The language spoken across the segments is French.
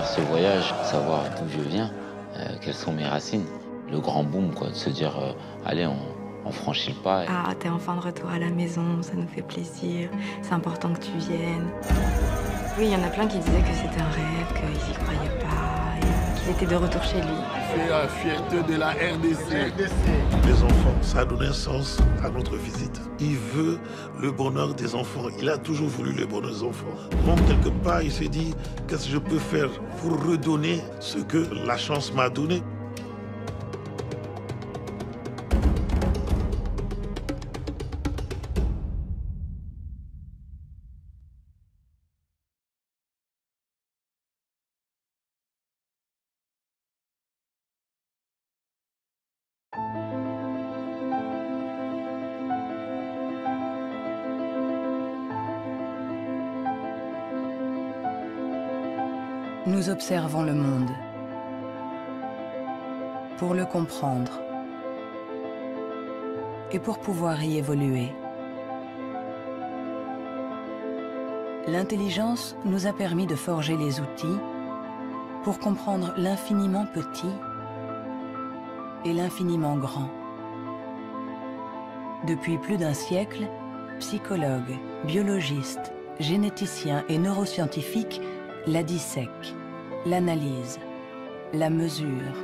faire ce voyage, savoir d'où je viens, quelles sont mes racines. Le grand boom, quoi, de se dire, allez, on franchit le pas. Ah, t'es enfin de retour à la maison, ça nous fait plaisir, c'est important que tu viennes. Oui, il y en a plein qui disaient que c'était un rêve, qu'ils y croyaient pas, et qu'il était de retour chez lui. C'est la fierté de la RDC. Les enfants, ça a donné un sens à notre visite. Il veut le bonheur des enfants. Il a toujours voulu le bonheur des enfants. Donc, quelque part, il s'est dit, qu'est-ce que je peux faire pour redonner ce que la chance m'a donné? Nous observons le monde pour le comprendre et pour pouvoir y évoluer. L'intelligence nous a permis de forger les outils pour comprendre l'infiniment petit et l'infiniment grand. Depuis plus d'un siècle, psychologues, biologistes, généticiens et neuroscientifiques la dissèquent, l'analysent, la mesurent.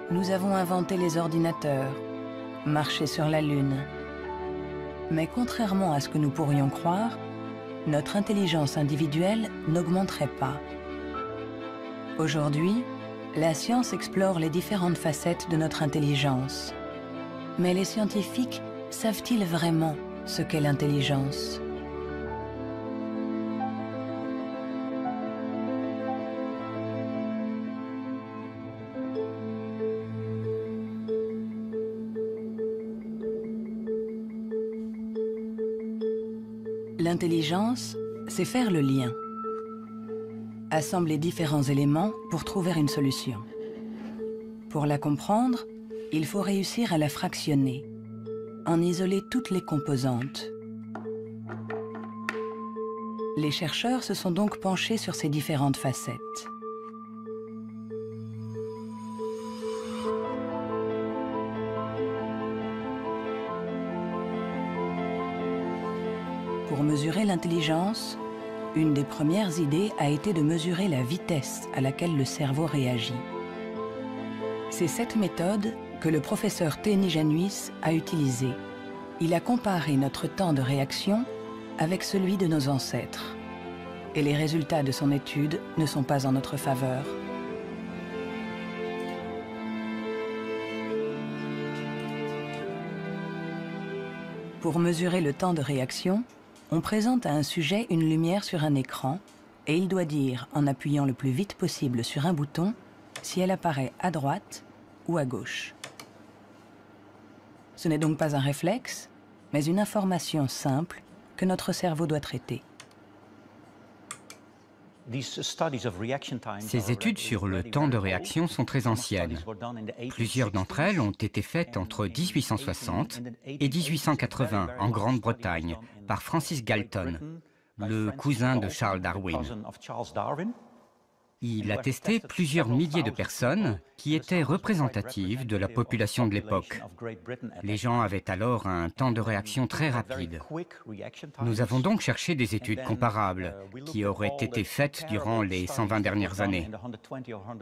Nous avons inventé les ordinateurs, marché sur la Lune. Mais contrairement à ce que nous pourrions croire, notre intelligence individuelle n'augmenterait pas. Aujourd'hui, la science explore les différentes facettes de notre intelligence. Mais les scientifiques savent-ils vraiment ce qu'est l'intelligence ? L'intelligence, c'est faire le lien. Assembler différents éléments pour trouver une solution. Pour la comprendre, il faut réussir à la fractionner, en isoler toutes les composantes. Les chercheurs se sont donc penchés sur ces différentes facettes. Pour mesurer l'intelligence, une des premières idées a été de mesurer la vitesse à laquelle le cerveau réagit. C'est cette méthode que le professeur Théni Januis a utilisée. Il a comparé notre temps de réaction avec celui de nos ancêtres. Et les résultats de son étude ne sont pas en notre faveur. Pour mesurer le temps de réaction, on présente à un sujet une lumière sur un écran et il doit dire, en appuyant le plus vite possible sur un bouton, si elle apparaît à droite ou à gauche. Ce n'est donc pas un réflexe, mais une information simple que notre cerveau doit traiter. Ces études sur le temps de réaction sont très anciennes. Plusieurs d'entre elles ont été faites entre 1860 et 1880 en Grande-Bretagne par Francis Galton, le cousin de Charles Darwin. Il a testé plusieurs milliers de personnes qui étaient représentatives de la population de l'époque. Les gens avaient alors un temps de réaction très rapide. Nous avons donc cherché des études comparables qui auraient été faites durant les 120 dernières années.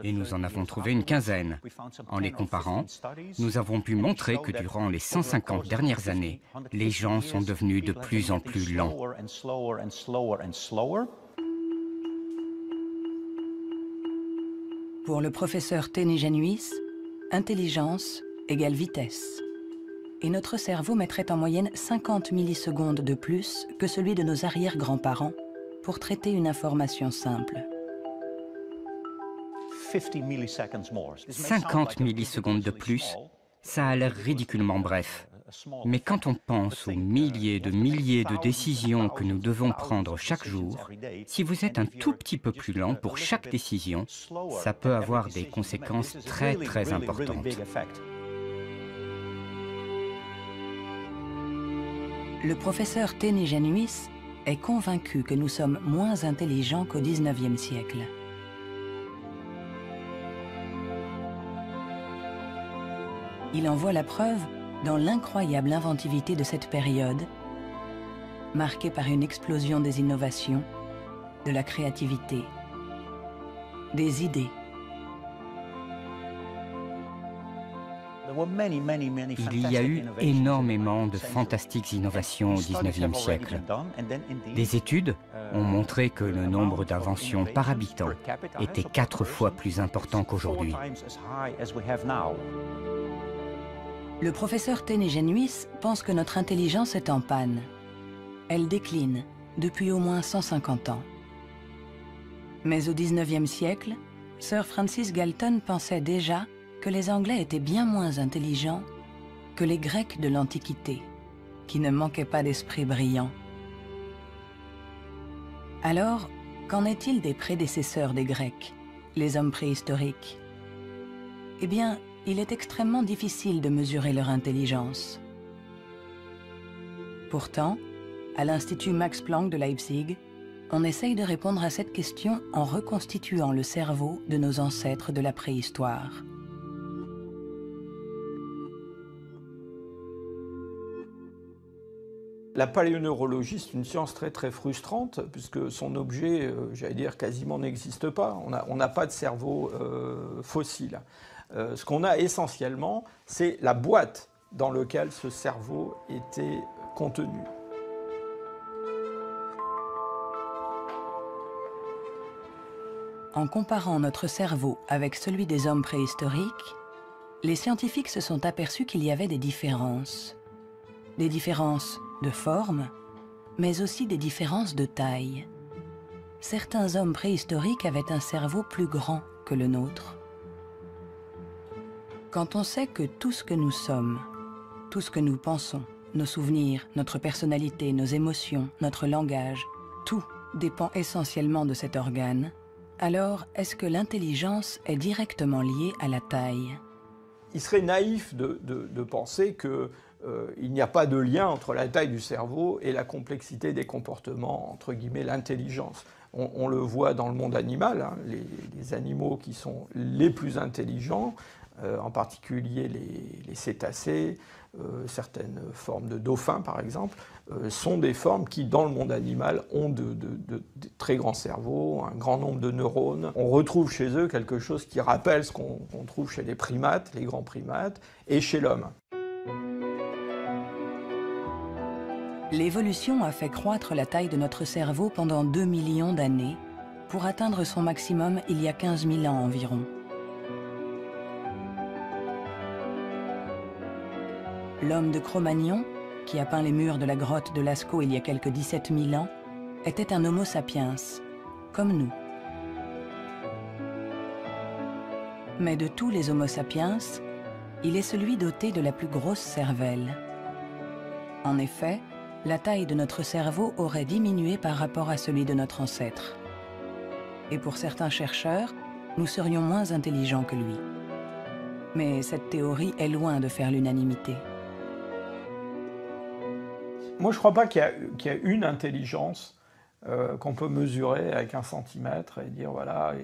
Et nous en avons trouvé une quinzaine. En les comparant, nous avons pu montrer que durant les 150 dernières années, les gens sont devenus de plus en plus lents. Pour le professeur Théni Januis, intelligence égale vitesse. Et notre cerveau mettrait en moyenne 50 millisecondes de plus que celui de nos arrière-grands-parents pour traiter une information simple. 50 millisecondes de plus, ça a l'air ridiculement bref. Mais quand on pense aux milliers de décisions que nous devons prendre chaque jour, si vous êtes un tout petit peu plus lent pour chaque décision, ça peut avoir des conséquences très importantes. Le professeur Théni Januis est convaincu que nous sommes moins intelligents qu'au XIXe siècle. Il en voit la preuve dans l'incroyable inventivité de cette période, marquée par une explosion des innovations, de la créativité, des idées. Il y a eu énormément de fantastiques innovations au XIXe siècle. Des études ont montré que le nombre d'inventions par habitant était 4 fois plus important qu'aujourd'hui. Le professeur Ténégenuis pense que notre intelligence est en panne. Elle décline depuis au moins 150 ans. Mais au XIXe siècle, Sir Francis Galton pensait déjà que les Anglais étaient bien moins intelligents que les Grecs de l'Antiquité, qui ne manquaient pas d'esprit brillant. Alors, qu'en est-il des prédécesseurs des Grecs, les hommes préhistoriques? Eh bien, il est extrêmement difficile de mesurer leur intelligence. Pourtant, à l'Institut Max Planck de Leipzig, on essaye de répondre à cette question en reconstituant le cerveau de nos ancêtres de la préhistoire. La paléoneurologie, c'est une science très frustrante, puisque son objet, j'allais dire, quasiment n'existe pas. On n'a pas de cerveau fossile. Ce qu'on a essentiellement, c'est la boîte dans laquelle ce cerveau était contenu. En comparant notre cerveau avec celui des hommes préhistoriques, les scientifiques se sont aperçus qu'il y avait des différences. Des différences de forme, mais aussi des différences de taille. Certains hommes préhistoriques avaient un cerveau plus grand que le nôtre. Quand on sait que tout ce que nous sommes, tout ce que nous pensons, nos souvenirs, notre personnalité, nos émotions, notre langage, tout dépend essentiellement de cet organe, alors est-ce que l'intelligence est directement liée à la taille? Il serait naïf de penser que il n'y a pas de lien entre la taille du cerveau et la complexité des comportements, entre guillemets, l'intelligence. On le voit dans le monde animal, hein, les animaux qui sont les plus intelligents, en particulier les cétacés, certaines formes de dauphins par exemple, sont des formes qui, dans le monde animal, ont de très grands cerveaux, un grand nombre de neurones. On retrouve chez eux quelque chose qui rappelle ce qu'on trouve chez les primates, les grands primates, et chez l'homme. L'évolution a fait croître la taille de notre cerveau pendant 2 millions d'années, pour atteindre son maximum il y a 15 000 ans environ. L'homme de Cro-Magnon, qui a peint les murs de la grotte de Lascaux il y a quelques 17 000 ans, était un Homo sapiens, comme nous. Mais de tous les Homo sapiens, il est celui doté de la plus grosse cervelle. En effet, la taille de notre cerveau aurait diminué par rapport à celui de notre ancêtre. Et pour certains chercheurs, nous serions moins intelligents que lui. Mais cette théorie est loin de faire l'unanimité. Moi, je ne crois pas qu'il y a une intelligence qu'on peut mesurer avec 1 centimètre et dire, voilà,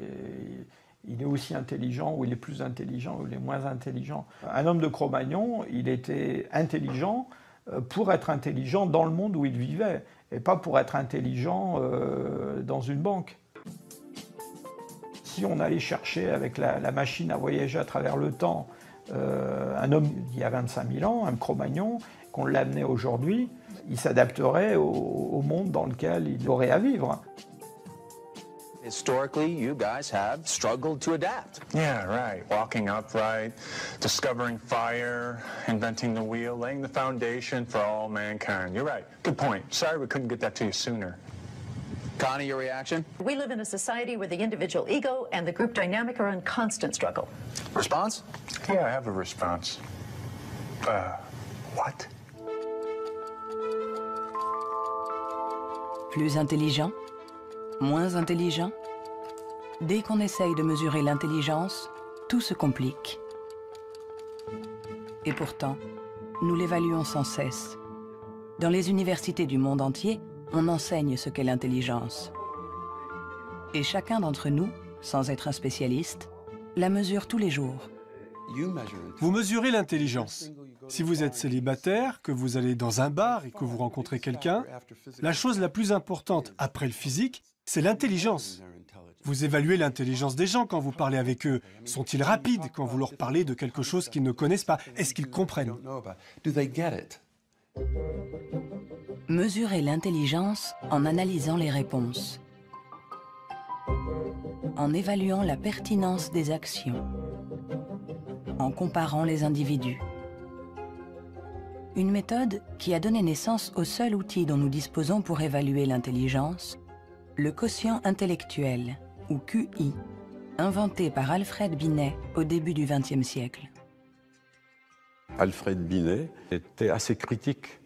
il est aussi intelligent, ou il est plus intelligent, ou il est moins intelligent. Un homme de Cro-Magnon, il était intelligent pour être intelligent dans le monde où il vivait, et pas pour être intelligent dans une banque. Si on allait chercher avec la machine à voyager à travers le temps un homme il y a 25 000 ans, un Cro-Magnon, qu'on l'amenait aujourd'hui, il s'adapterait au monde dans lequel il aurait à vivre. Historically, you guys have struggled to adapt. Yeah, right. Walking upright, discovering fire, inventing the wheel, laying the foundation for all mankind. You're right. Good point. Sorry we couldn't get that to you sooner. Connie, your reaction? We live in a society where the individual ego and the group dynamic are in constant struggle. Response? Yeah, I have a response. What? Plus intelligent? Moins intelligent? Dès qu'on essaye de mesurer l'intelligence, tout se complique. Et pourtant, nous l'évaluons sans cesse. Dans les universités du monde entier, on enseigne ce qu'est l'intelligence. Et chacun d'entre nous, sans être un spécialiste, la mesure tous les jours. Vous mesurez l'intelligence. Si vous êtes célibataire, que vous allez dans un bar et que vous rencontrez quelqu'un, la chose la plus importante après le physique, c'est l'intelligence. Vous évaluez l'intelligence des gens quand vous parlez avec eux. Sont-ils rapides quand vous leur parlez de quelque chose qu'ils ne connaissent pas? Est-ce qu'ils comprennent? Mesurer l'intelligence en analysant les réponses, en évaluant la pertinence des actions, en comparant les individus. Une méthode qui a donné naissance au seul outil dont nous disposons pour évaluer l'intelligence, le quotient intellectuel, ou QI, inventé par Alfred Binet au début du XXe siècle. Alfred Binet était assez critique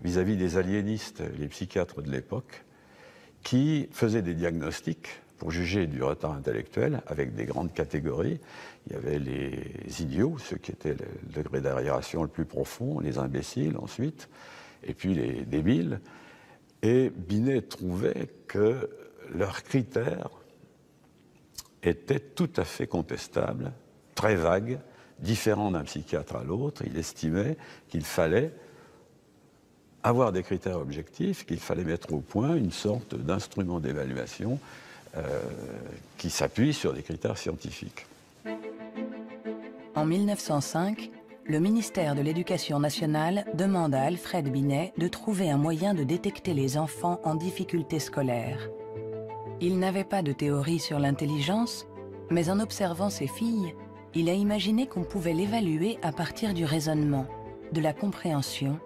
vis-à-vis des aliénistes, les psychiatres de l'époque, qui faisaient des diagnostics pour juger du retard intellectuel avec des grandes catégories. Il y avait les idiots, ceux qui étaient le degré d'arriération le plus profond, les imbéciles ensuite, et puis les débiles. Et Binet trouvait que leurs critères étaient tout à fait contestables, très vagues, différents d'un psychiatre à l'autre. Il estimait qu'il fallait avoir des critères objectifs, qu'il fallait mettre au point une sorte d'instrument d'évaluation qui s'appuie sur des critères scientifiques. En 1905, le ministère de l'Éducation nationale demande à Alfred Binet de trouver un moyen de détecter les enfants en difficulté scolaire. Il n'avait pas de théorie sur l'intelligence, mais en observant ses filles, il a imaginé qu'on pouvait l'évaluer à partir du raisonnement, de la compréhension,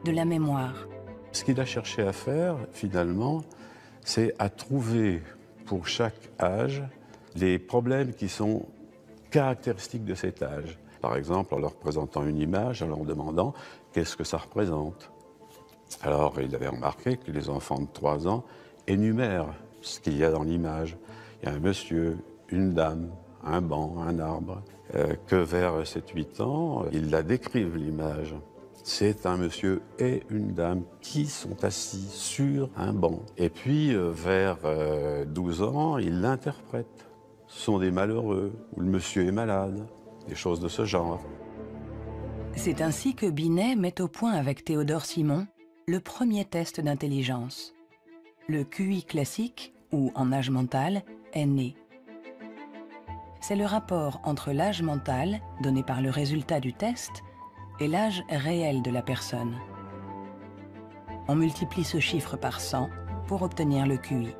de la mémoire. Ce qu'il a cherché à faire, finalement, c'est à trouver pour chaque âge les problèmes qui sont caractéristiques de cet âge. Par exemple, en leur présentant une image, en leur demandant qu'est-ce que ça représente. Alors, il avait remarqué que les enfants de 3 ans énumèrent ce qu'il y a dans l'image. Il y a un monsieur, une dame, un banc, un arbre. Que vers 7-8 ans, ils la décrivent, l'image. C'est un monsieur et une dame qui sont assis sur un banc. Et puis, vers 12 ans, ils l'interprètent. Ce sont des malheureux, ou le monsieur est malade, des choses de ce genre. C'est ainsi que Binet met au point avec Théodore Simon le premier test d'intelligence. Le QI classique, ou en âge mental, est né. C'est le rapport entre l'âge mental, donné par le résultat du test, et l'âge réel de la personne. On multiplie ce chiffre par 100 pour obtenir le QI.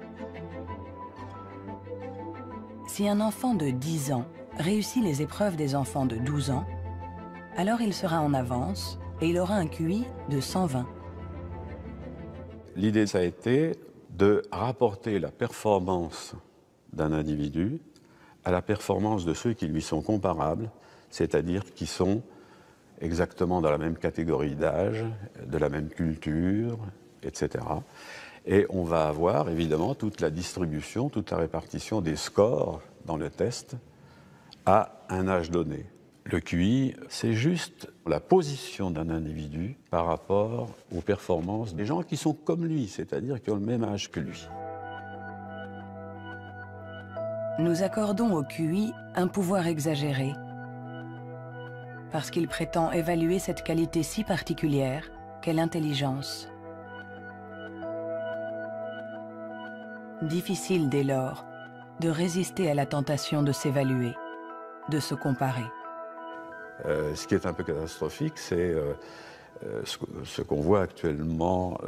Si un enfant de 10 ans réussit les épreuves des enfants de 12 ans, alors il sera en avance et il aura un QI de 120. L'idée, ça a été de rapporter la performance d'un individu à la performance de ceux qui lui sont comparables, c'est-à-dire qui sont exactement dans la même catégorie d'âge, de la même culture, etc. Et on va avoir évidemment toute la distribution, toute la répartition des scores dans le test à un âge donné. Le QI, c'est juste la position d'un individu par rapport aux performances des gens qui sont comme lui, c'est-à-dire qui ont le même âge que lui. Nous accordons au QI un pouvoir exagéré, parce qu'il prétend évaluer cette qualité si particulière qu'est l'intelligence. Difficile dès lors de résister à la tentation de s'évaluer, de se comparer. Ce qui est un peu catastrophique, c'est ce qu'on voit actuellement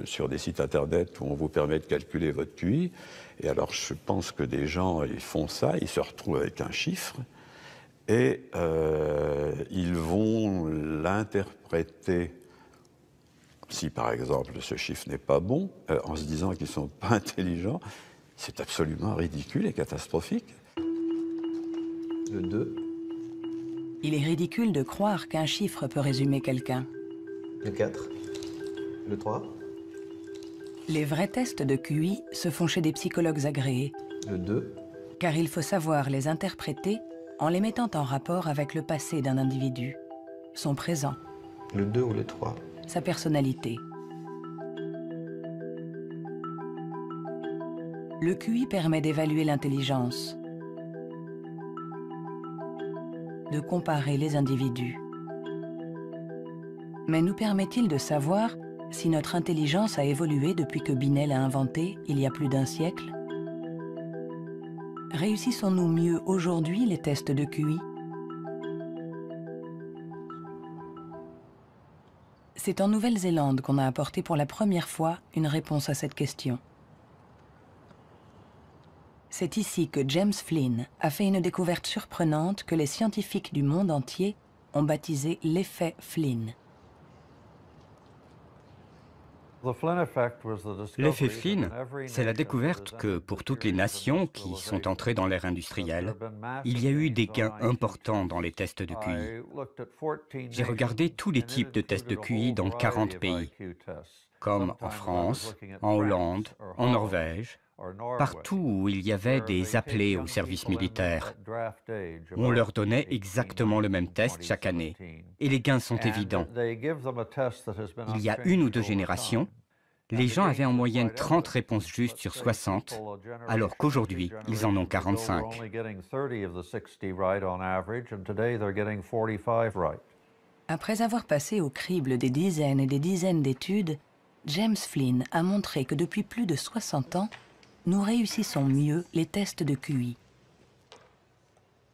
sur des sites internet où on vous permet de calculer votre QI. Et alors je pense que des gens, ils font ça, ils se retrouvent avec un chiffre, et ils vont l'interpréter, si par exemple ce chiffre n'est pas bon, en se disant qu'ils ne sont pas intelligents. C'est absolument ridicule et catastrophique. Le 2. Il est ridicule de croire qu'un chiffre peut résumer quelqu'un. Le 4. Le 3. Les vrais tests de QI se font chez des psychologues agréés. Le 2. Car il faut savoir les interpréter en les mettant en rapport avec le passé d'un individu, son présent. Le 2 ou le 3. Sa personnalité. Le QI permet d'évaluer l'intelligence. de comparer les individus. Mais nous permet-il de savoir si notre intelligence a évolué depuis que Binet l'a inventé il y a plus d'un siècle? Réussissons-nous mieux aujourd'hui les tests de QI? C'est en Nouvelle-Zélande qu'on a apporté pour la première fois une réponse à cette question. C'est ici que James Flynn a fait une découverte surprenante que les scientifiques du monde entier ont baptisé l'effet Flynn. L'effet Flynn, c'est la découverte que pour toutes les nations qui sont entrées dans l'ère industrielle, il y a eu des gains importants dans les tests de QI. J'ai regardé tous les types de tests de QI dans 40 pays, comme en France, en Hollande, en Norvège, partout où il y avait des appelés au service militaire. On leur donnait exactement le même test chaque année, et les gains sont évidents. Il y a 1 ou 2 générations, les gens avaient en moyenne 30 réponses justes sur 60, alors qu'aujourd'hui, ils en ont 45. Après avoir passé au crible des dizaines et des dizaines d'études, James Flynn a montré que depuis plus de 60 ans, nous réussissons mieux les tests de QI.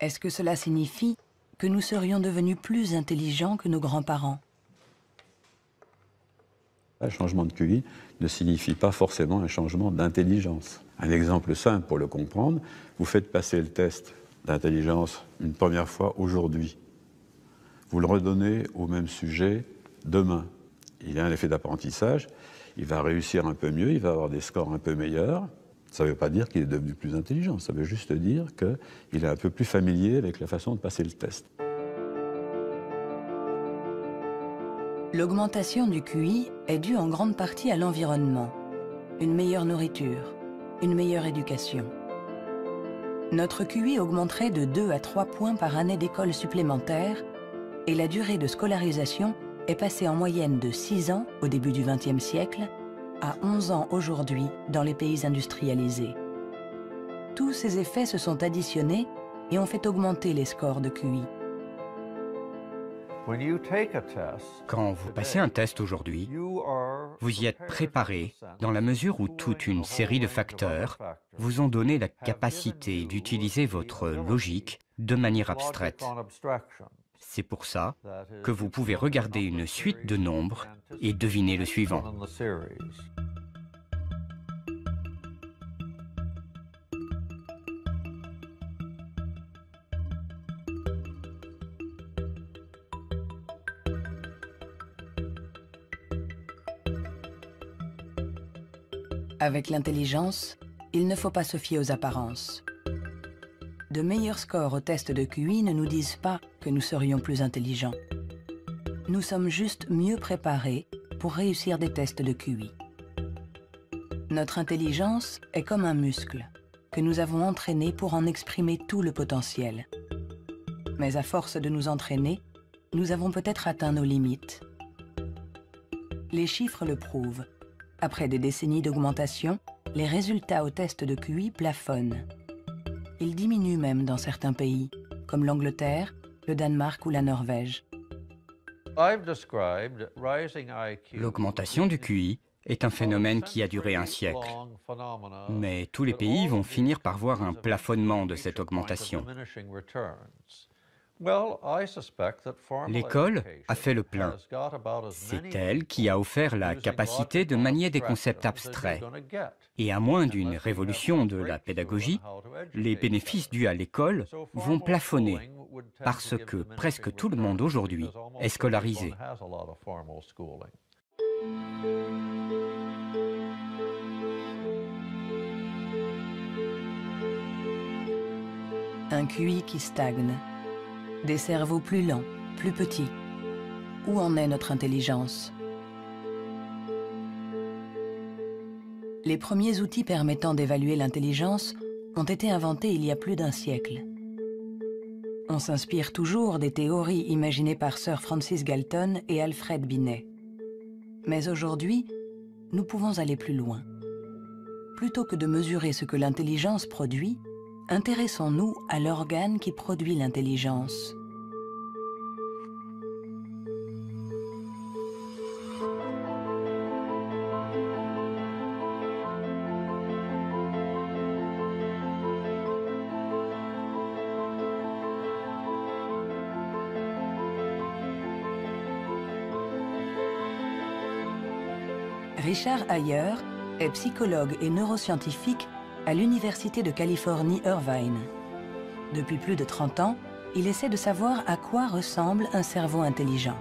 Est-ce que cela signifie que nous serions devenus plus intelligents que nos grands-parents? Un changement de QI ne signifie pas forcément un changement d'intelligence. Un exemple simple pour le comprendre, vous faites passer le test d'intelligence une première fois aujourd'hui. Vous le redonnez au même sujet demain. Il y a un effet d'apprentissage, il va réussir un peu mieux, il va avoir des scores un peu meilleurs. Ça ne veut pas dire qu'il est devenu plus intelligent, ça veut juste dire qu'il est un peu plus familier avec la façon de passer le test. L'augmentation du QI est due en grande partie à l'environnement. Une meilleure nourriture, une meilleure éducation. Notre QI augmenterait de 2 à 3 points par année d'école supplémentaire et la durée de scolarisation est passée en moyenne de 6 ans au début du XXe siècle à 11 ans aujourd'hui dans les pays industrialisés. Tous ces effets se sont additionnés et ont fait augmenter les scores de QI. Quand vous passez un test aujourd'hui, vous y êtes préparé dans la mesure où toute une série de facteurs vous ont donné la capacité d'utiliser votre logique de manière abstraite. C'est pour ça que vous pouvez regarder une suite de nombres et deviner le suivant. Avec l'intelligence, il ne faut pas se fier aux apparences. De meilleurs scores au test de QI ne nous disent pas que nous serions plus intelligents. Nous sommes juste mieux préparés pour réussir des tests de QI. Notre intelligence est comme un muscle que nous avons entraîné pour en exprimer tout le potentiel. Mais à force de nous entraîner, nous avons peut-être atteint nos limites. Les chiffres le prouvent. Après des décennies d'augmentation, les résultats au test de QI plafonnent. Ils diminuent même dans certains pays, comme l'Angleterre, le Danemark ou la Norvège. L'augmentation du QI est un phénomène qui a duré un siècle. Mais tous les pays vont finir par voir un plafonnement de cette augmentation. L'école a fait le plein. C'est elle qui a offert la capacité de manier des concepts abstraits. Et à moins d'une révolution de la pédagogie, les bénéfices dus à l'école vont plafonner parce que presque tout le monde aujourd'hui est scolarisé. Un QI qui stagne. Des cerveaux plus lents, plus petits. Où en est notre intelligence? Les premiers outils permettant d'évaluer l'intelligence ont été inventés il y a plus d'un siècle. On s'inspire toujours des théories imaginées par Sir Francis Galton et Alfred Binet. Mais aujourd'hui, nous pouvons aller plus loin. Plutôt que de mesurer ce que l'intelligence produit, intéressons-nous à l'organe qui produit l'intelligence, Richard Ayer est psychologue et neuroscientifique à l'Université de Californie, Irvine. Depuis plus de 30 ans, il essaie de savoir à quoi ressemble un cerveau intelligent.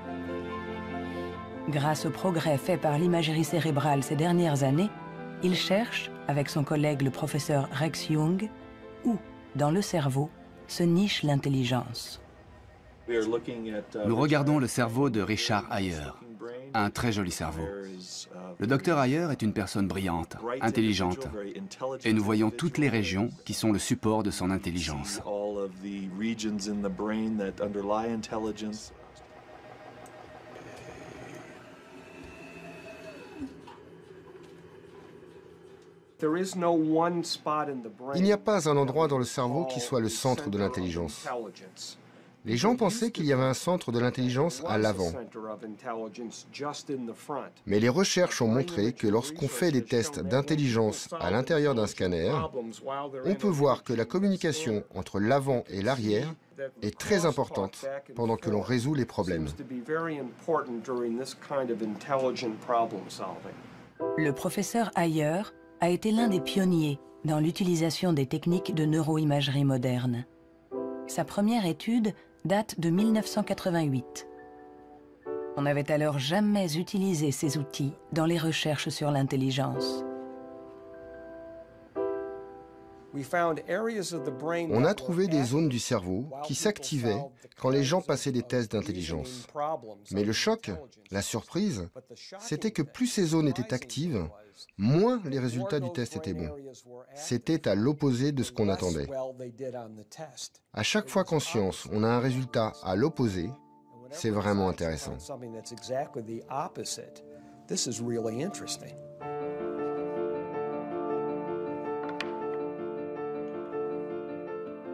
Grâce aux progrès faits par l'imagerie cérébrale ces dernières années, il cherche, avec son collègue le professeur Rex Jung, où, dans le cerveau, se niche l'intelligence. Nous regardons le cerveau de Richard Ayer, un très joli cerveau. Le docteur Ayer est une personne brillante, intelligente, et nous voyons toutes les régions qui sont le support de son intelligence. Il n'y a pas un endroit dans le cerveau qui soit le centre de l'intelligence. Les gens pensaient qu'il y avait un centre de l'intelligence à l'avant. Mais les recherches ont montré que lorsqu'on fait des tests d'intelligence à l'intérieur d'un scanner, on peut voir que la communication entre l'avant et l'arrière est très importante pendant que l'on résout les problèmes. Le professeur Ayer a été l'un des pionniers dans l'utilisation des techniques de neuroimagerie moderne. Sa première étude date de 1988. On n'avait alors jamais utilisé ces outils dans les recherches sur l'intelligence. On a trouvé des zones du cerveau qui s'activaient quand les gens passaient des tests d'intelligence. Mais le choc, la surprise, c'était que plus ces zones étaient actives, moins les résultats du test étaient bons. C'était à l'opposé de ce qu'on attendait. À chaque fois qu'en science, on a un résultat à l'opposé, c'est vraiment intéressant.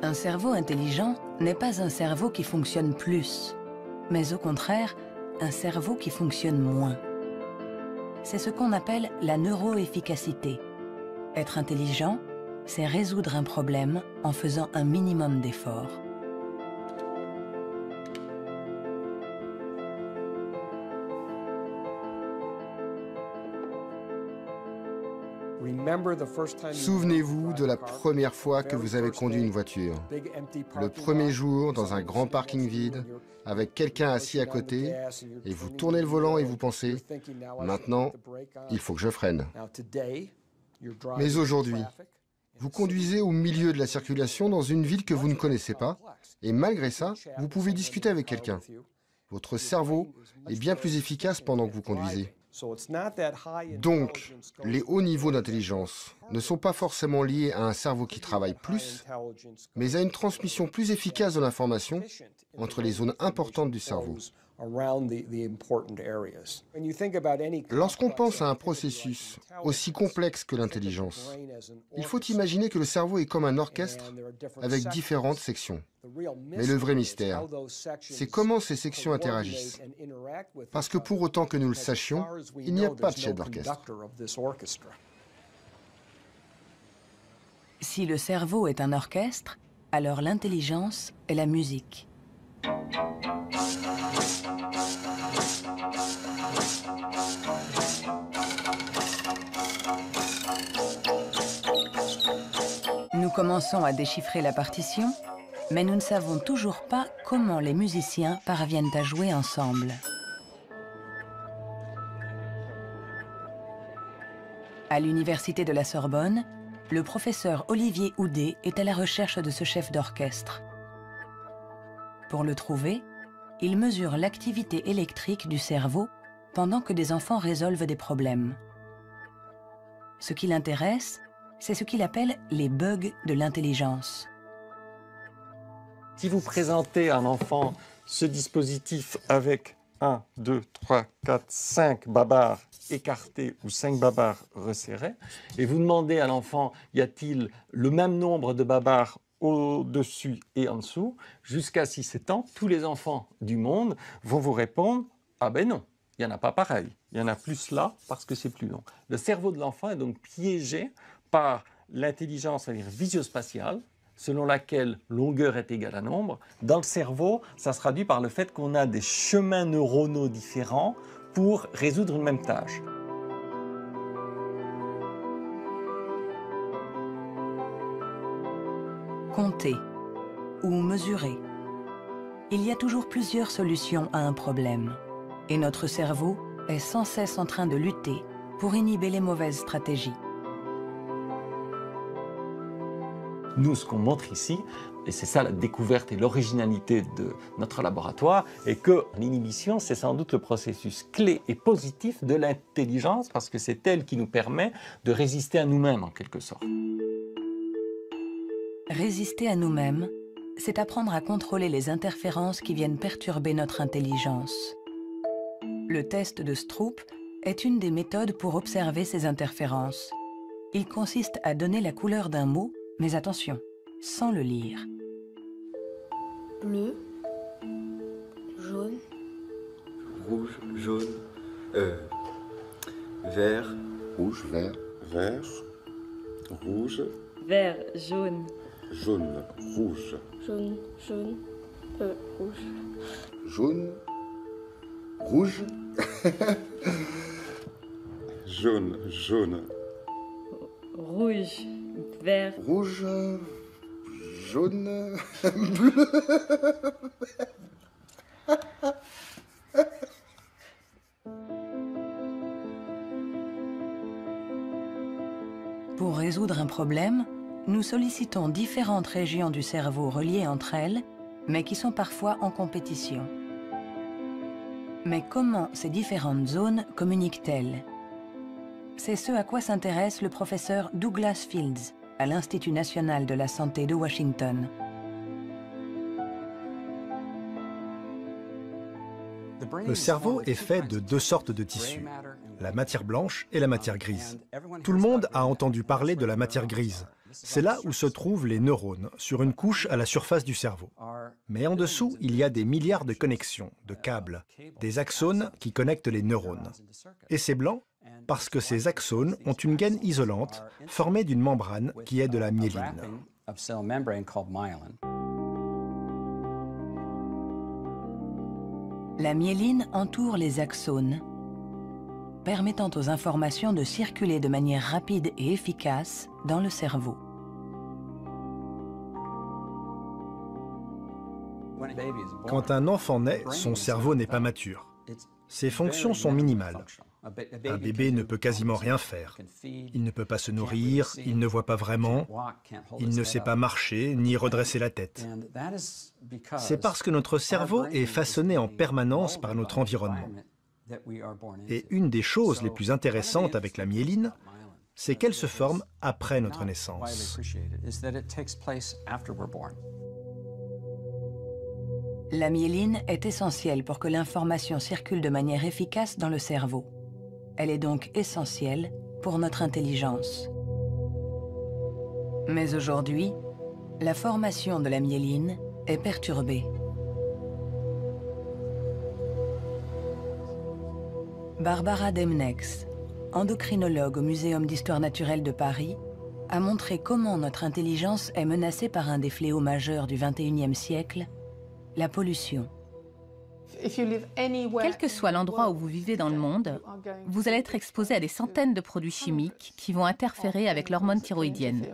Un cerveau intelligent n'est pas un cerveau qui fonctionne plus, mais au contraire, un cerveau qui fonctionne moins. C'est ce qu'on appelle la neuroefficacité. Être intelligent, c'est résoudre un problème en faisant un minimum d'efforts. Souvenez-vous de la première fois que vous avez conduit une voiture. Le premier jour, dans un grand parking vide, avec quelqu'un assis à côté, et vous tournez le volant et vous pensez « Maintenant, il faut que je freine ». Mais aujourd'hui, vous conduisez au milieu de la circulation dans une ville que vous ne connaissez pas, et malgré ça, vous pouvez discuter avec quelqu'un. Votre cerveau est bien plus efficace pendant que vous conduisez. Donc, les hauts niveaux d'intelligence ne sont pas forcément liés à un cerveau qui travaille plus, mais à une transmission plus efficace de l'information entre les zones importantes du cerveau. Lorsqu'on pense à un processus aussi complexe que l'intelligence, il faut imaginer que le cerveau est comme un orchestre avec différentes sections. Mais le vrai mystère, c'est comment ces sections interagissent. Parce que pour autant que nous le sachions, il n'y a pas de chef d'orchestre. Si le cerveau est un orchestre, alors l'intelligence est la musique. Nous commençons à déchiffrer la partition, mais nous ne savons toujours pas comment les musiciens parviennent à jouer ensemble. À l'université de la Sorbonne, le professeur Olivier Houdet est à la recherche de ce chef d'orchestre. Pour le trouver, il mesure l'activité électrique du cerveau pendant que des enfants résolvent des problèmes. Ce qui l'intéresse, c'est ce qu'il appelle les bugs de l'intelligence. Si vous présentez à un enfant ce dispositif avec 1, 2, 3, 4, 5 babars écartés ou 5 babars resserrés, et vous demandez à l'enfant, y a-t-il le même nombre de babars au-dessus et en dessous, jusqu'à 6-7 ans, tous les enfants du monde vont vous répondre « Ah ben non, il n'y en a pas pareil, il y en a plus là parce que c'est plus long ». Le cerveau de l'enfant est donc piégé par l'intelligence, c'est-à-dire visio-spatiale, selon laquelle longueur est égale à nombre. Dans le cerveau, ça se traduit par le fait qu'on a des chemins neuronaux différents pour résoudre une même tâche. compter ou mesurer. Il y a toujours plusieurs solutions à un problème. Et notre cerveau est sans cesse en train de lutter pour inhiber les mauvaises stratégies. Nous, ce qu'on montre ici, et c'est ça la découverte et l'originalité de notre laboratoire, est que l'inhibition, c'est sans doute le processus clé et positif de l'intelligence, parce que c'est elle qui nous permet de résister à nous-mêmes, en quelque sorte. Résister à nous-mêmes, c'est apprendre à contrôler les interférences qui viennent perturber notre intelligence. Le test de Stroop est une des méthodes pour observer ces interférences. Il consiste à donner la couleur d'un mot, mais attention, sans le lire. Bleu, jaune, rouge, jaune, vert, rouge, vert, vert, rouge, vert, jaune, jaune, rouge, jaune, jaune, rouge, jaune, rouge, jaune, jaune, rouge, vert, rouge, jaune, bleu. Pour résoudre un problème, nous sollicitons différentes régions du cerveau reliées entre elles, mais qui sont parfois en compétition. Mais comment ces différentes zones communiquent-elles? C'est ce à quoi s'intéresse le professeur Douglas Fields à l'Institut national de la santé de Washington. Le cerveau est fait de deux sortes de tissus, la matière blanche et la matière grise. Tout le monde a entendu parler de la matière grise. C'est là où se trouvent les neurones, sur une couche à la surface du cerveau. Mais en dessous, il y a des milliards de connexions, de câbles, des axones qui connectent les neurones. Et c'est blanc parce que ces axones ont une gaine isolante formée d'une membrane qui est de la myéline. La myéline entoure les axones, permettant aux informations de circuler de manière rapide et efficace dans le cerveau. Quand un enfant naît, son cerveau n'est pas mature. Ses fonctions sont minimales. Un bébé ne peut quasiment rien faire. Il ne peut pas se nourrir, il ne voit pas vraiment, il ne sait pas marcher ni redresser la tête. C'est parce que notre cerveau est façonné en permanence par notre environnement. Et une des choses les plus intéressantes avec la myéline, c'est qu'elle se forme après notre naissance. La myéline est essentielle pour que l'information circule de manière efficace dans le cerveau. Elle est donc essentielle pour notre intelligence. Mais aujourd'hui, la formation de la myéline est perturbée. Barbara Demnex, endocrinologue au Muséum d'histoire naturelle de Paris, a montré comment notre intelligence est menacée par un des fléaux majeurs du XXIe siècle, la pollution. Quel que soit l'endroit où vous vivez dans le monde, vous allez être exposé à des centaines de produits chimiques qui vont interférer avec l'hormone thyroïdienne.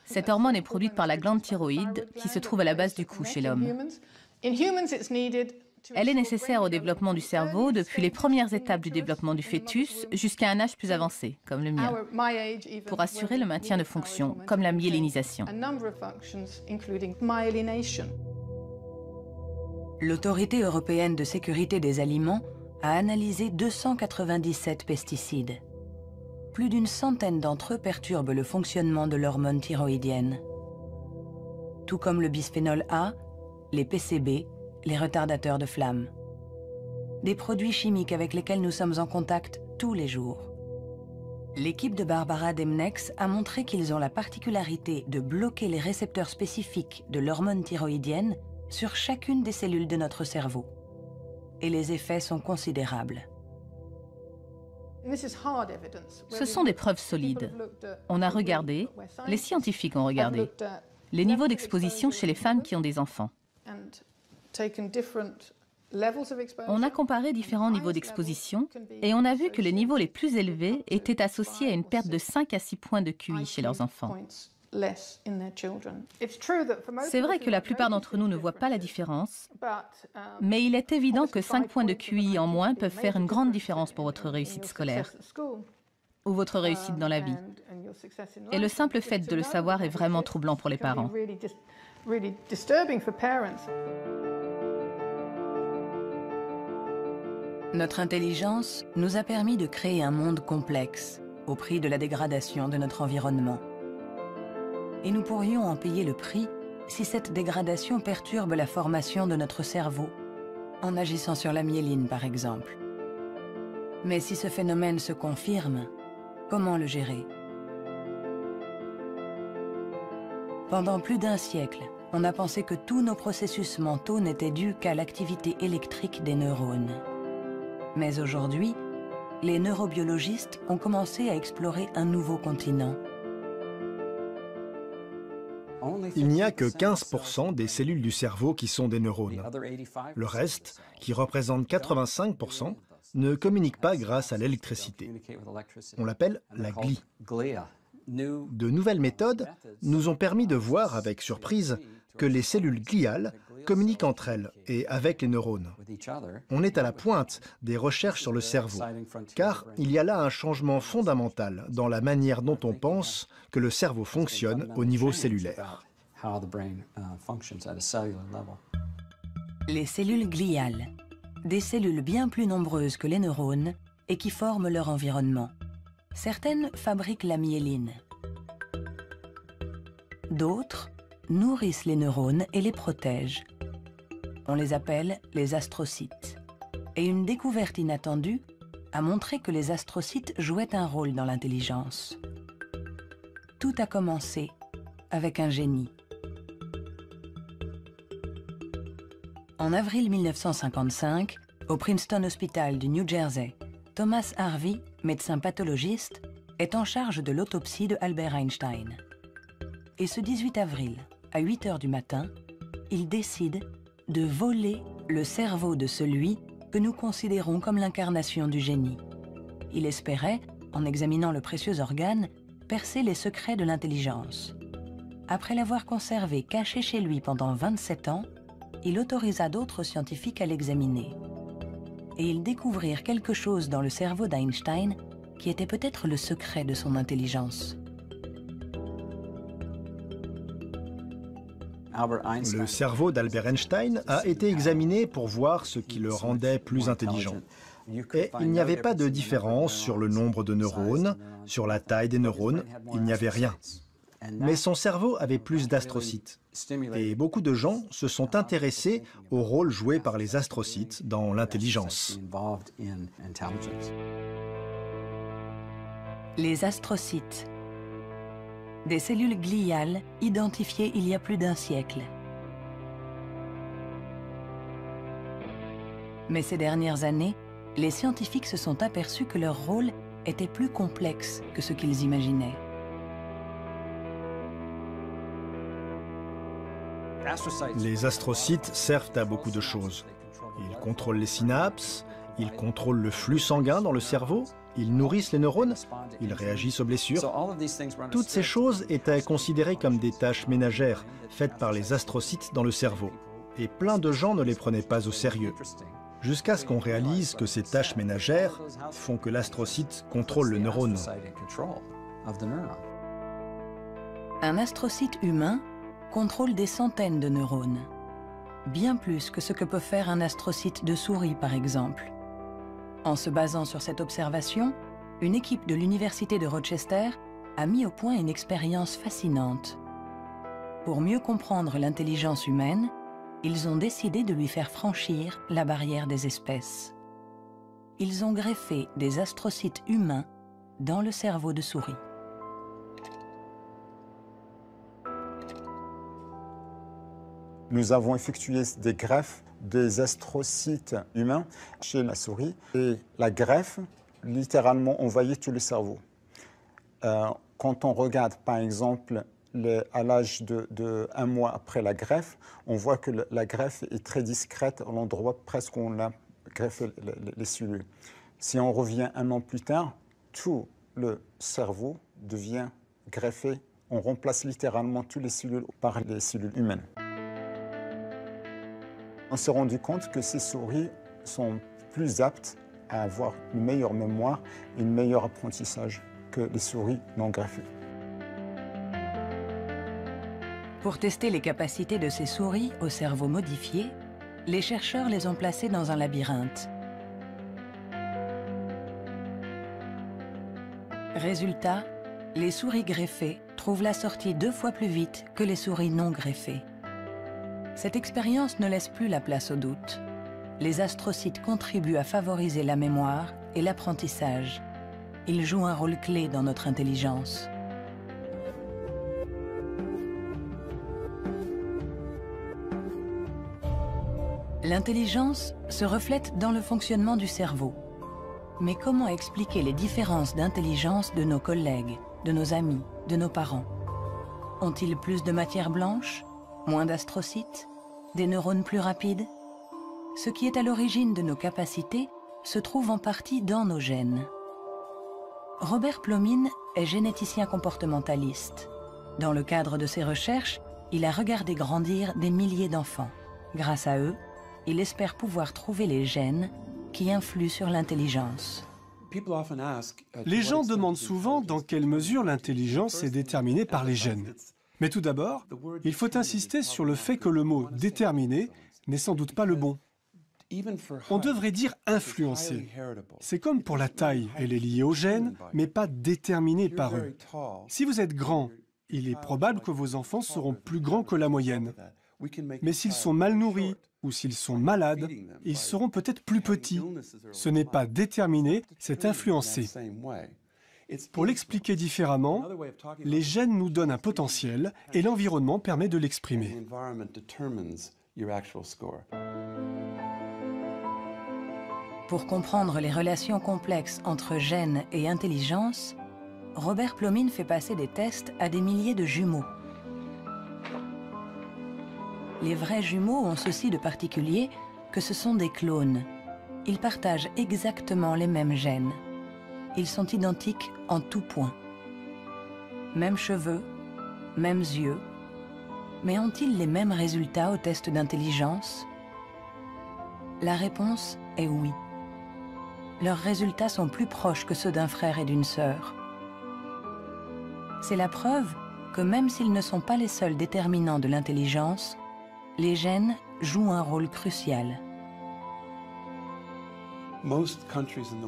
Cette hormone est produite par la glande thyroïde qui se trouve à la base du cou chez l'homme. Elle est nécessaire au développement du cerveau depuis les premières étapes du développement du fœtus jusqu'à un âge plus avancé, comme le mien, pour assurer le maintien de fonctions, comme la myélinisation. L'Autorité européenne de sécurité des aliments a analysé 297 pesticides. Plus d'une centaine d'entre eux perturbent le fonctionnement de l'hormone thyroïdienne. Tout comme le bisphénol A, les PCB, les retardateurs de flamme. Des produits chimiques avec lesquels nous sommes en contact tous les jours. L'équipe de Barbara Demnex a montré qu'ils ont la particularité de bloquer les récepteurs spécifiques de l'hormone thyroïdienne sur chacune des cellules de notre cerveau. Et les effets sont considérables. Ce sont des preuves solides. On a regardé, les scientifiques ont regardé, les niveaux d'exposition chez les femmes qui ont des enfants. On a comparé différents niveaux d'exposition et on a vu que les niveaux les plus élevés étaient associés à une perte de 5 à 6 points de QI chez leurs enfants. C'est vrai que la plupart d'entre nous ne voient pas la différence, mais il est évident que 5 points de QI en moins peuvent faire une grande différence pour votre réussite scolaire ou votre réussite dans la vie. Et le simple fait de le savoir est vraiment troublant pour les parents. Notre intelligence nous a permis de créer un monde complexe au prix de la dégradation de notre environnement. Et nous pourrions en payer le prix si cette dégradation perturbe la formation de notre cerveau, en agissant sur la myéline par exemple. Mais si ce phénomène se confirme, comment le gérer? Pendant plus d'1 siècle, on a pensé que tous nos processus mentaux n'étaient dus qu'à l'activité électrique des neurones. Mais aujourd'hui, les neurobiologistes ont commencé à explorer un nouveau continent. Il n'y a que 15% des cellules du cerveau qui sont des neurones. Le reste, qui représente 85%, ne communique pas grâce à l'électricité. On l'appelle la glie. De nouvelles méthodes nous ont permis de voir avec surprise que les cellules gliales communiquent entre elles et avec les neurones. On est à la pointe des recherches sur le cerveau, car il y a là un changement fondamental dans la manière dont on pense que le cerveau fonctionne au niveau cellulaire. Les cellules gliales, des cellules bien plus nombreuses que les neurones et qui forment leur environnement. Certaines fabriquent la myéline. D'autres nourrissent les neurones et les protègent. On les appelle les astrocytes. Et une découverte inattendue a montré que les astrocytes jouaient un rôle dans l'intelligence. Tout a commencé avec un génie. En avril 1955, au Princeton Hospital du New Jersey, Thomas Harvey, médecin pathologiste, est en charge de l'autopsie de Albert Einstein. Et ce 18 avril, à 8 h du matin, il décide de voler le cerveau de celui que nous considérons comme l'incarnation du génie. Il espérait, en examinant le précieux organe, percer les secrets de l'intelligence. Après l'avoir conservé caché chez lui pendant 27 ans, il autorisa d'autres scientifiques à l'examiner. Et ils découvrirent quelque chose dans le cerveau d'Einstein qui était peut-être le secret de son intelligence. Le cerveau d'Albert Einstein a été examiné pour voir ce qui le rendait plus intelligent. Et il n'y avait pas de différence sur le nombre de neurones, sur la taille des neurones, il n'y avait rien. Mais son cerveau avait plus d'astrocytes. Et beaucoup de gens se sont intéressés au rôle joué par les astrocytes dans l'intelligence. Les astrocytes. Des cellules gliales identifiées il y a plus d'1 siècle. Mais ces dernières années, les scientifiques se sont aperçus que leur rôle était plus complexe que ce qu'ils imaginaient. Les astrocytes servent à beaucoup de choses. Ils contrôlent les synapses, ils contrôlent le flux sanguin dans le cerveau, ils nourrissent les neurones, ils réagissent aux blessures. Toutes ces choses étaient considérées comme des tâches ménagères faites par les astrocytes dans le cerveau. Et plein de gens ne les prenaient pas au sérieux. Jusqu'à ce qu'on réalise que ces tâches ménagères font que l'astrocyte contrôle le neurone. Un astrocyte humain contrôle des centaines de neurones, bien plus que ce que peut faire un astrocyte de souris par exemple. En se basant sur cette observation, une équipe de l'Université de Rochester a mis au point une expérience fascinante. Pour mieux comprendre l'intelligence humaine, ils ont décidé de lui faire franchir la barrière des espèces. Ils ont greffé des astrocytes humains dans le cerveau de souris. Nous avons effectué des greffes des astrocytes humains chez la souris. Et la greffe, littéralement, envahit tout le cerveau. Quand on regarde, par exemple, à l'âge de 1 mois après la greffe, on voit que la greffe est très discrète à l'endroit presque où on a greffé les cellules. Si on revient 1 an plus tard, tout le cerveau devient greffé On remplace littéralement toutes les cellules par les cellules humaines. On s'est rendu compte que ces souris sont plus aptes à avoir une meilleure mémoire et un meilleur apprentissage que les souris non greffées. Pour tester les capacités de ces souris au cerveau modifié, les chercheurs les ont placées dans un labyrinthe. Résultat, les souris greffées trouvent la sortie 2 fois plus vite que les souris non greffées. Cette expérience ne laisse plus la place au doute. Les astrocytes contribuent à favoriser la mémoire et l'apprentissage. Ils jouent un rôle clé dans notre intelligence. L'intelligence se reflète dans le fonctionnement du cerveau. Mais comment expliquer les différences d'intelligence de nos collègues, de nos amis, de nos parents? Ont-ils plus de matière blanche, moins d'astrocytes, des neurones plus rapides? Ce qui est à l'origine de nos capacités se trouve en partie dans nos gènes. Robert Plomine est généticien comportementaliste. Dans le cadre de ses recherches, il a regardé grandir des milliers d'enfants. Grâce à eux, il espère pouvoir trouver les gènes qui influent sur l'intelligence. Les gens demandent souvent dans quelle mesure l'intelligence est déterminée par les gènes. Mais tout d'abord, il faut insister sur le fait que le mot « déterminé » n'est sans doute pas le bon. On devrait dire « influencé ». C'est comme pour la taille, elle est liée aux gènes, mais pas déterminée par eux. Si vous êtes grand, il est probable que vos enfants seront plus grands que la moyenne. Mais s'ils sont mal nourris ou s'ils sont malades, ils seront peut-être plus petits. Ce n'est pas déterminé, c'est influencé. Pour l'expliquer différemment, les gènes nous donnent un potentiel et l'environnement permet de l'exprimer. Pour comprendre les relations complexes entre gènes et intelligence, Robert Plomine fait passer des tests à des milliers de jumeaux. Les vrais jumeaux ont ceci de particulier que ce sont des clones. Ils partagent exactement les mêmes gènes. Ils sont identiques en tout point. Mêmes cheveux, mêmes yeux. Mais ont-ils les mêmes résultats au test d'intelligence? La réponse est oui. Leurs résultats sont plus proches que ceux d'un frère et d'une sœur. C'est la preuve que même s'ils ne sont pas les seuls déterminants de l'intelligence, les gènes jouent un rôle crucial.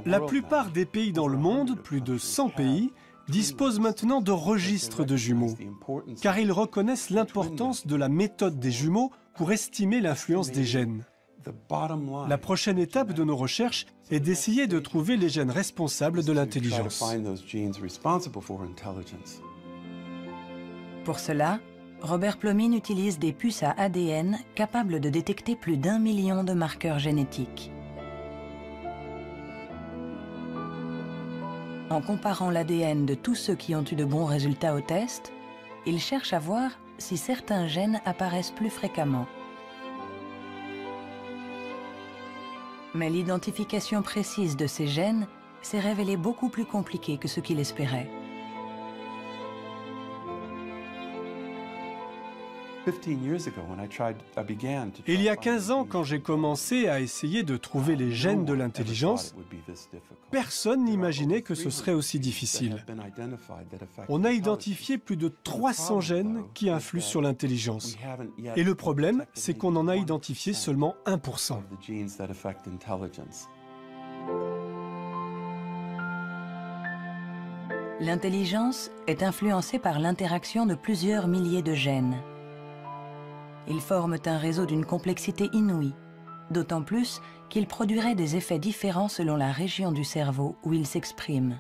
La plupart des pays dans le monde, plus de 100 pays, disposent maintenant de registres de jumeaux, car ils reconnaissent l'importance de la méthode des jumeaux pour estimer l'influence des gènes. La prochaine étape de nos recherches est d'essayer de trouver les gènes responsables de l'intelligence. Pour cela, Robert Plomine utilise des puces à ADN capables de détecter plus d'1 million de marqueurs génétiques. En comparant l'ADN de tous ceux qui ont eu de bons résultats au test, il cherche à voir si certains gènes apparaissent plus fréquemment. Mais l'identification précise de ces gènes s'est révélée beaucoup plus compliquée que ce qu'il espérait. Il y a 15 ans, quand j'ai commencé à essayer de trouver les gènes de l'intelligence, personne n'imaginait que ce serait aussi difficile. On a identifié plus de 300 gènes qui influent sur l'intelligence. Et le problème, c'est qu'on en a identifié seulement 1%. L'intelligence est influencée par l'interaction de plusieurs milliers de gènes. Ils forment un réseau d'une complexité inouïe, d'autant plus qu'ils produiraient des effets différents selon la région du cerveau où ils s'expriment.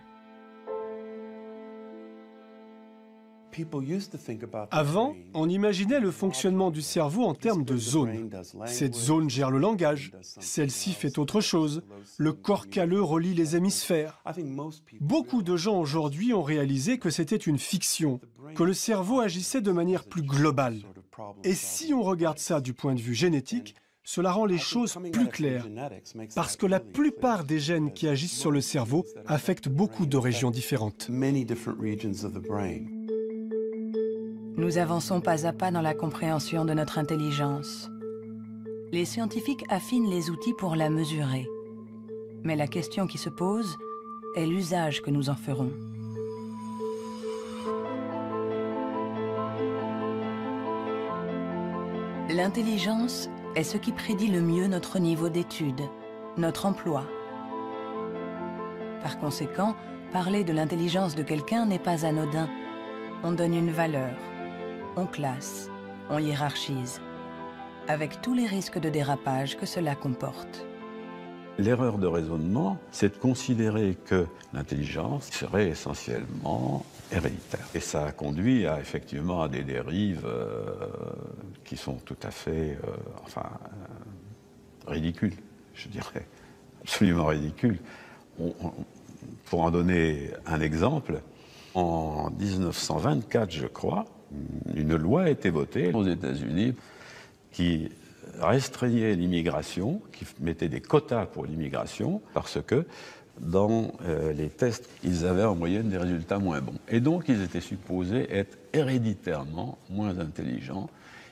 Avant, on imaginait le fonctionnement du cerveau en termes de zones. Cette zone gère le langage, celle-ci fait autre chose. Le corps calleux relie les hémisphères. Beaucoup de gens aujourd'hui ont réalisé que c'était une fiction, que le cerveau agissait de manière plus globale. Et si on regarde ça du point de vue génétique, cela rend les choses plus claires, parce que la plupart des gènes qui agissent sur le cerveau affectent beaucoup de régions différentes. Nous avançons pas à pas dans la compréhension de notre intelligence. Les scientifiques affinent les outils pour la mesurer. Mais la question qui se pose est l'usage que nous en ferons. L'intelligence est ce qui prédit le mieux notre niveau d'étude, notre emploi. Par conséquent, parler de l'intelligence de quelqu'un n'est pas anodin. On donne une valeur, on classe, on hiérarchise, avec tous les risques de dérapage que cela comporte. L'erreur de raisonnement, c'est de considérer que l'intelligence serait essentiellement héréditaire. Et ça a conduit effectivement à des dérives qui sont tout à fait ridicules, je dirais, absolument ridicules. Pour en donner un exemple, en 1924, je crois, une loi a été votée aux États-Unis qui restreignait l'immigration, qui mettait des quotas pour l'immigration, parce que dans les tests, ils avaient en moyenne des résultats moins bons. Et donc, ils étaient supposés être héréditairement moins intelligents.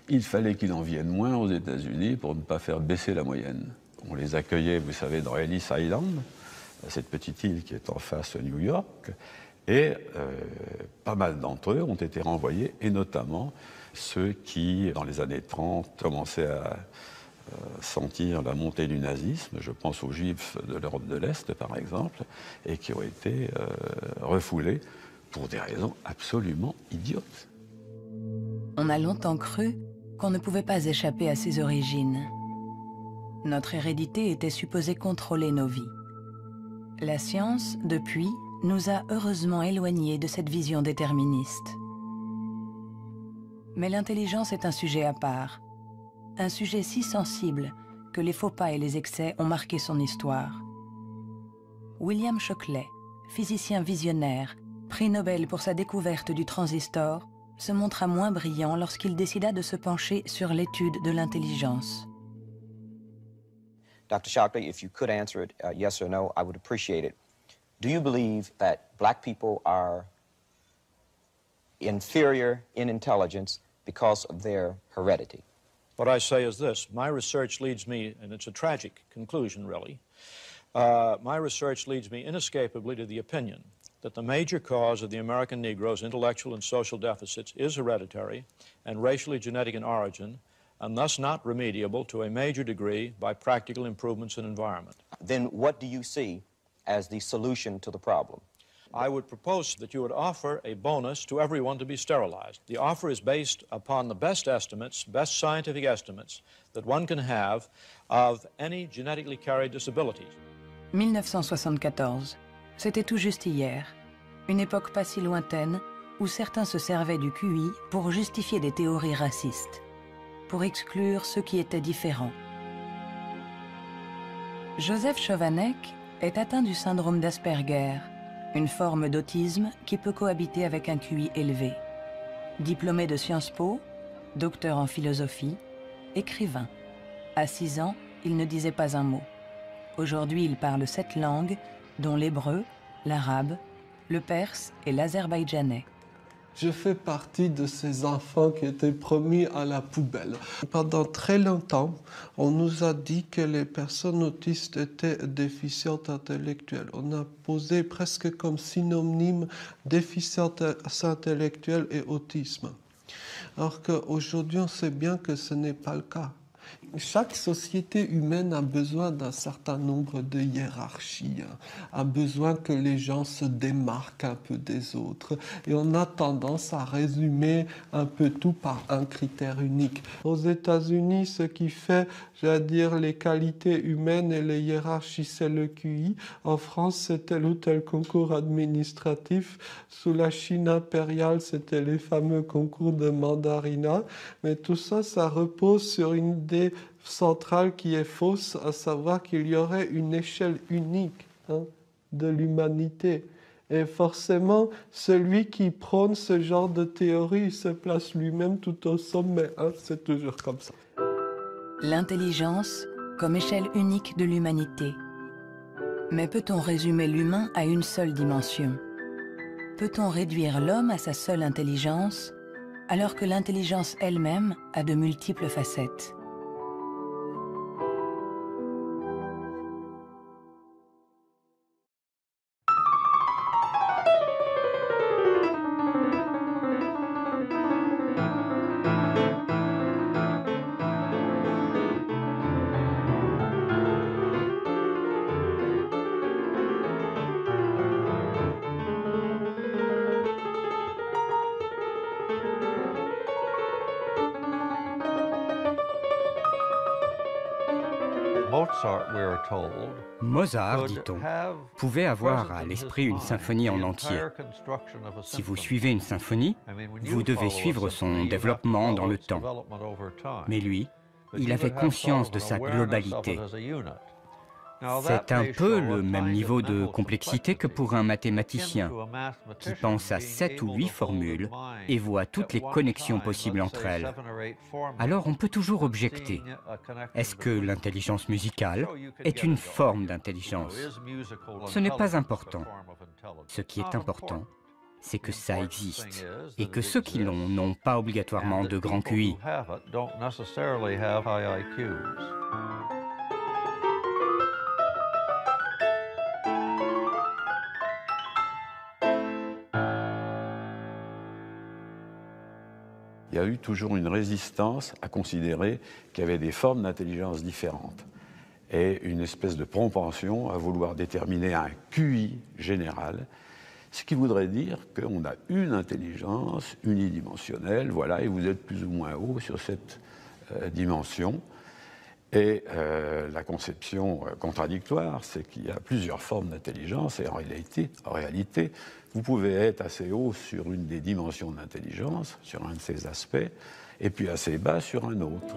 Il fallait qu'ils en viennent moins aux États-Unis pour ne pas faire baisser la moyenne. On les accueillait, vous savez, dans Ellis Island, cette petite île qui est en face de New York, et pas mal d'entre eux ont été renvoyés, et notamment ceux qui, dans les années 30, commençaient à sentir la montée du nazisme, je pense aux Juifs de l'Europe de l'Est par exemple, et qui ont été refoulés pour des raisons absolument idiotes. On a longtemps cru qu'on ne pouvait pas échapper à ses origines. Notre hérédité était supposée contrôler nos vies. La science, depuis, nous a heureusement éloignés de cette vision déterministe. Mais l'intelligence est un sujet à part, un sujet si sensible que les faux pas et les excès ont marqué son histoire. William Shockley, physicien visionnaire, prix Nobel pour sa découverte du transistor, se montra moins brillant lorsqu'il décida de se pencher sur l'étude de l'intelligence. Dr. Shockley, if you could answer it yes or no, I would appreciate it. Do you believe that black people are inferior in intelligence because of their heredity? What I say is this. My research leads me, and it's a tragic conclusion, really, my research leads me inescapably to the opinion that the major cause of the American Negro's intellectual and social deficits is hereditary and racially genetic in origin, and thus not remediable to a major degree by practical improvements in environment. Then what do you see as the solution to the problem? I would propose that you would offer a bonus to everyone to be sterilized. The offer is based upon the best estimates, best scientific estimates that one can have of any genetically carried disabilities. 1974, c'était tout juste hier, une époque pas si lointaine où certains se servaient du QI pour justifier des théories racistes, pour exclure ceux qui étaient différents. Joseph Chovanec est atteint du syndrome d'Asperger, une forme d'autisme qui peut cohabiter avec un QI élevé. Diplômé de Sciences Po, docteur en philosophie, écrivain. À 6 ans, il ne disait pas un mot. Aujourd'hui, il parle 7 langues, dont l'hébreu, l'arabe, le perse et l'azerbaïdjanais. Je fais partie de ces enfants qui étaient promis à la poubelle. Pendant très longtemps, on nous a dit que les personnes autistes étaient déficientes intellectuelles. On a posé presque comme synonyme déficience intellectuelle et autisme. Alors qu'aujourd'hui, on sait bien que ce n'est pas le cas. Chaque société humaine a besoin d'un certain nombre de hiérarchies, a besoin que les gens se démarquent un peu des autres. Et on a tendance à résumer un peu tout par un critère unique. Aux États-Unis, ce qui fait, j'allais dire, les qualités humaines et les hiérarchies, c'est le QI. En France, c'est tel ou tel concours administratif. Sous la Chine impériale, c'était les fameux concours de mandarinat. Mais tout ça, ça repose sur une idée centrale qui est fausse, à savoir qu'il y aurait une échelle unique de l'humanité. Et forcément, celui qui prône ce genre de théorie se place lui-même tout au sommet. C'est toujours comme ça. L'intelligence comme échelle unique de l'humanité. Mais peut-on résumer l'humain à une seule dimension? Peut-on réduire l'homme à sa seule intelligence alors que l'intelligence elle-même a de multiples facettes. Mozart, dit-on, pouvait avoir à l'esprit une symphonie en entier. Si vous suivez une symphonie, vous devez suivre son développement dans le temps. Mais lui, il avait conscience de sa globalité. C'est un peu le même niveau de complexité que pour un mathématicien qui pense à 7 ou 8 formules et voit toutes les connexions possibles entre elles. Alors on peut toujours objecter. Est-ce que l'intelligence musicale est une forme d'intelligence? Ce n'est pas important. Ce qui est important, c'est que ça existe et que ceux qui l'ont n'ont pas obligatoirement de grand QI. Il y a eu toujours une résistance à considérer qu'il y avait des formes d'intelligence différentes et une espèce de propension à vouloir déterminer un QI général, ce qui voudrait dire qu'on a une intelligence unidimensionnelle, voilà, et vous êtes plus ou moins haut sur cette dimension. Et la conception contradictoire, c'est qu'il y a plusieurs formes d'intelligence et en réalité, vous pouvez être assez haut sur une des dimensions de l'intelligence, sur un de ces aspects, et puis assez bas sur un autre.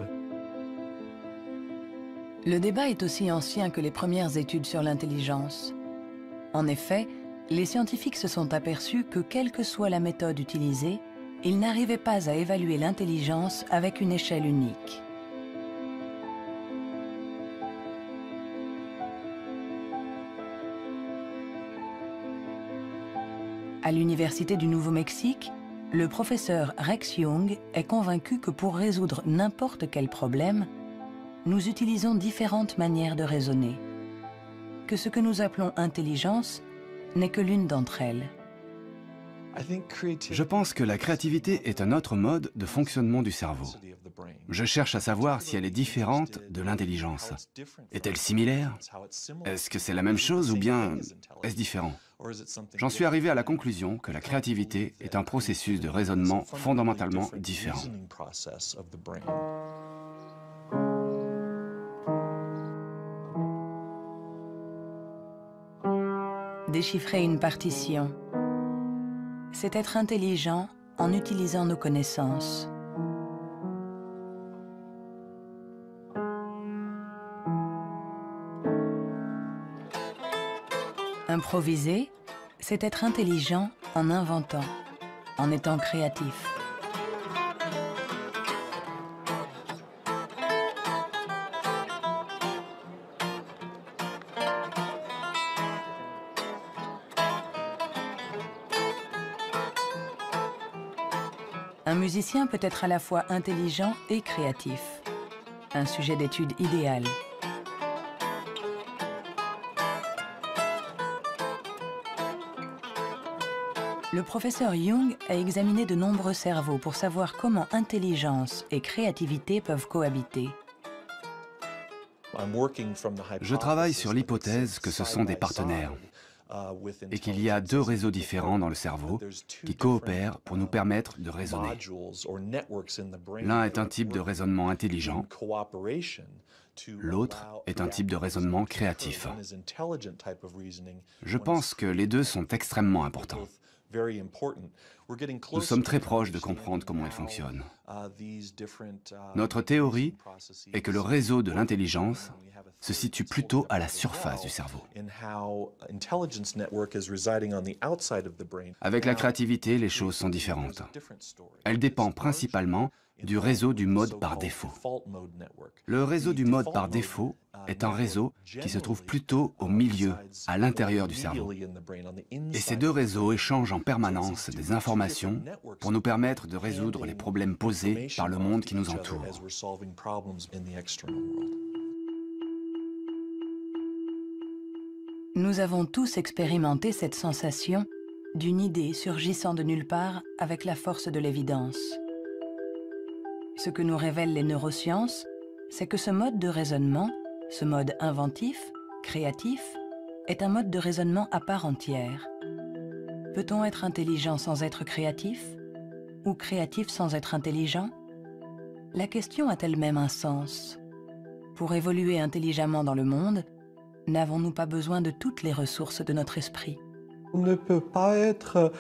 Le débat est aussi ancien que les premières études sur l'intelligence. En effet, les scientifiques se sont aperçus que quelle que soit la méthode utilisée, ils n'arrivaient pas à évaluer l'intelligence avec une échelle unique. À l'Université du Nouveau-Mexique, le professeur Rex Jung est convaincu que pour résoudre n'importe quel problème, nous utilisons différentes manières de raisonner, que ce que nous appelons intelligence n'est que l'une d'entre elles. Je pense que la créativité est un autre mode de fonctionnement du cerveau. Je cherche à savoir si elle est différente de l'intelligence. Est-elle similaire? Est-ce que c'est la même chose ou bien est-ce différent? J'en suis arrivé à la conclusion que la créativité est un processus de raisonnement fondamentalement différent. Déchiffrer une partition, c'est être intelligent en utilisant nos connaissances. Improviser, c'est être intelligent en inventant, en étant créatif. Un musicien peut être à la fois intelligent et créatif. Un sujet d'étude idéal. Le professeur Jung a examiné de nombreux cerveaux pour savoir comment intelligence et créativité peuvent cohabiter. Je travaille sur l'hypothèse que ce sont des partenaires et qu'il y a deux réseaux différents dans le cerveau qui coopèrent pour nous permettre de raisonner. L'un est un type de raisonnement intelligent, l'autre est un type de raisonnement créatif. Je pense que les deux sont extrêmement importants. Nous sommes très proches de comprendre comment elles fonctionnent. Notre théorie est que le réseau de l'intelligence se situe plutôt à la surface du cerveau. Avec la créativité, les choses sont différentes. Elle dépend principalement du réseau du mode par défaut. Le réseau du mode par défaut est un réseau qui se trouve plutôt au milieu, à l'intérieur du cerveau. Et ces deux réseaux échangent en permanence des informations pour nous permettre de résoudre les problèmes posés par le monde qui nous entoure. Nous avons tous expérimenté cette sensation d'une idée surgissant de nulle part avec la force de l'évidence. Ce que nous révèlent les neurosciences, c'est que ce mode de raisonnement, ce mode inventif, créatif, est un mode de raisonnement à part entière. Peut-on être intelligent sans être créatif? Ou créatif sans être intelligent? La question a elle-même un sens. Pour évoluer intelligemment dans le monde, n'avons-nous pas besoin de toutes les ressources de notre esprit? On ne peut pas être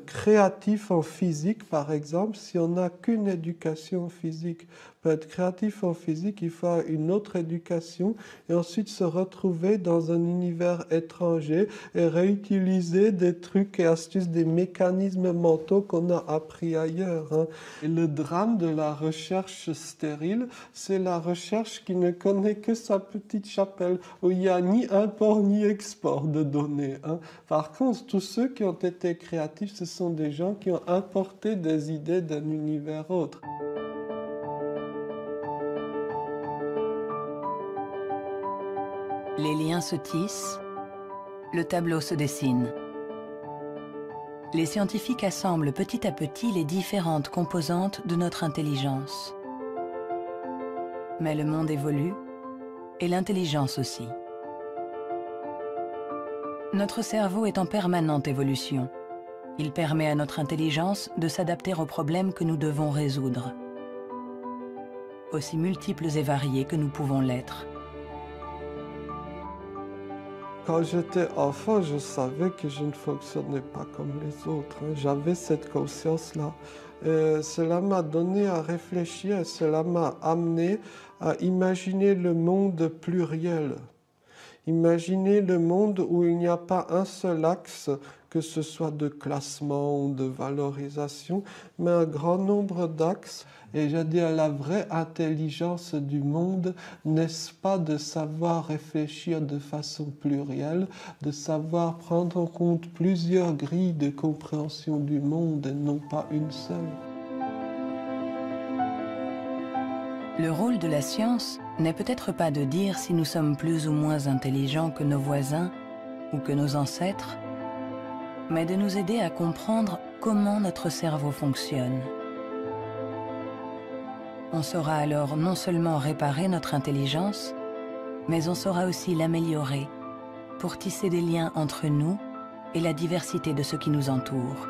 créatif en physique, par exemple, si on n'a qu'une éducation physique. Pour être créatif en physique, il faut une autre éducation et ensuite se retrouver dans un univers étranger et réutiliser des trucs et astuces, des mécanismes mentaux qu'on a appris ailleurs. Hein. Et le drame de la recherche stérile, c'est la recherche qui ne connaît que sa petite chapelle, où il n'y a ni import ni export de données. Hein. Par contre, tous ceux qui ont été créatifs, ce sont des gens qui ont importé des idées d'un univers autre. Les liens se tissent, le tableau se dessine. Les scientifiques assemblent petit à petit les différentes composantes de notre intelligence. Mais le monde évolue, et l'intelligence aussi. Notre cerveau est en permanente évolution. Il permet à notre intelligence de s'adapter aux problèmes que nous devons résoudre, aussi multiples et variés que nous pouvons l'être. Quand j'étais enfant, je savais que je ne fonctionnais pas comme les autres. Hein. J'avais cette conscience-là. Cela m'a donné à réfléchir, cela m'a amené à imaginer le monde pluriel. Imaginez le monde où il n'y a pas un seul axe, que ce soit de classement ou de valorisation, mais un grand nombre d'axes. Et je dis, la vraie intelligence du monde, n'est-ce pas de savoir réfléchir de façon plurielle, de savoir prendre en compte plusieurs grilles de compréhension du monde et non pas une seule. Le rôle de la science n'est peut-être pas de dire si nous sommes plus ou moins intelligents que nos voisins ou que nos ancêtres, mais de nous aider à comprendre comment notre cerveau fonctionne. On saura alors non seulement réparer notre intelligence, mais on saura aussi l'améliorer pour tisser des liens entre nous et la diversité de ce qui nous entoure.